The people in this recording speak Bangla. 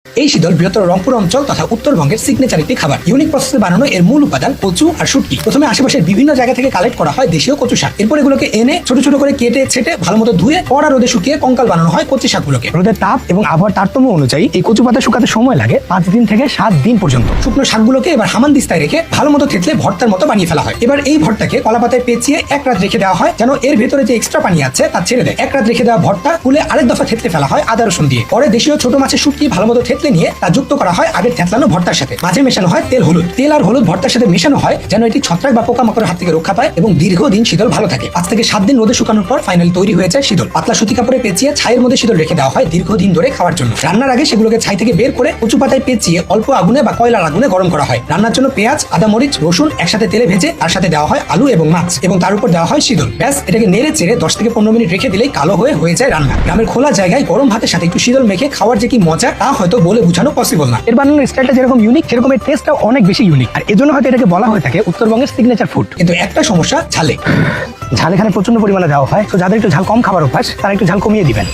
এই শীতল বৃহত্তর রংপুর অঞ্চল তথা উত্তরবঙ্গের সিগনেচার একটি খাবার। ইউনিক প্রসেসে বানানো এর মূল উপাদান কচু আর শুটকি। প্রথমে আশেপাশের বিভিন্ন জায়গা থেকে কালেক্ট করা হয় দেশীয় কচু শাক। এরপর এগুলোকে এনে ছোট ছোট করে কেটে ছেটে ভালো মতো ধুয়ে কড়া রোদে শুকিয়ে কঙ্কাল বানানো হয় কচি শাকগুলোকে। রোদের তাপ এবং আবহাওয়ার তারতম্য অনুযায়ী এই কচু পাতা শুকাতে সময় লাগে 5 দিন থেকে 7 দিন পর্যন্ত। শুকনো শাকগুলোকে এবার হামানদিস্তায় রেখে ভালো মতো থেতলে ভর্তার মতো বানিয়ে ফেলা হয়। এবার এই ভর্তাকে কলা পাতায় পেঁচিয়ে 1 রাত রেখে দেওয়া হয় যেন এর ভেতরে যে এক্সট্রা পানি আছে তা ছেড়ে দেয়। 1 রাত রেখে দেওয়া ভর্তা তুলে আরেক দফা থেতলে ফেলা হয় আদা রসুন দিয়ে। পরে দেশীয় ছোট মাছের শুটকি ভালো মতো থেতলে নিয়ে তা যুক্ত করা হয় আগের থেতলানো ভর্তার সাথে। মাঝে মেশানো হয় তেল হলুদ। তেল আর হলুদ ভর্তার সাথে মেশানো হয় যেন এটি ছত্রাক বা পোকামাকড়ের হাত থেকে রক্ষা পায় এবং দীর্ঘদিন শীতল ভালো থাকে। 5 থেকে 7 দিন রোদে শুকানোর পর ফাইনালি তৈরি হয়ে যায় শীতল। পাতলা সুতি কাপড়ে পেঁচিয়ে ছাইয়ের মধ্যে শীতল রেখে দেওয়া হয় দীর্ঘদিন ধরে খাওয়ার জন্য। রান্নার আগে সেগুলোকে ছাই থেকে বের করে কচু পাতায় পেঁচিয়ে অল্প আগুনে বা কয়লার আগুনে গরম করা হয়। রান্নার জন্য পেঁয়াজ, আদা, মরিচ, রসুন একসাথে তেলে ভেজে তার সাথে দেওয়া হয় আলু এবং মাছ এবং তার উপর দেওয়া হয় শীতল। ব্যাস, এটাকে নেড়ে চেড়ে 10 থেকে 15 মিনিট রেখে দিলেই কালো হয়ে যায় রান্না। গ্রামের খোলা জায়গায় গরম ভাতের সাথে একটু শীতল মেখে খাওয়ার যে কি মজা তা হয়তো বলে বোঝানো পসিবল না। এর বানানোর স্টাইলটা যেরকম ইউনিক সেরকম এর টেস্টটাও অনেক বেশি ইউনিক, আর এজন্য হয়তো এটাকে বলা হয়ে থাকে উত্তরবঙ্গের সিগনেচার ফুড। কিন্তু একটা সমস্যা, ঝাল এখানে প্রচন্ড পরিমাণে দেওয়া হয়, তো যাদের একটু ঝাল কম খাবার অভ্যাস তারা একটু ঝাল কমিয়ে দিবেন।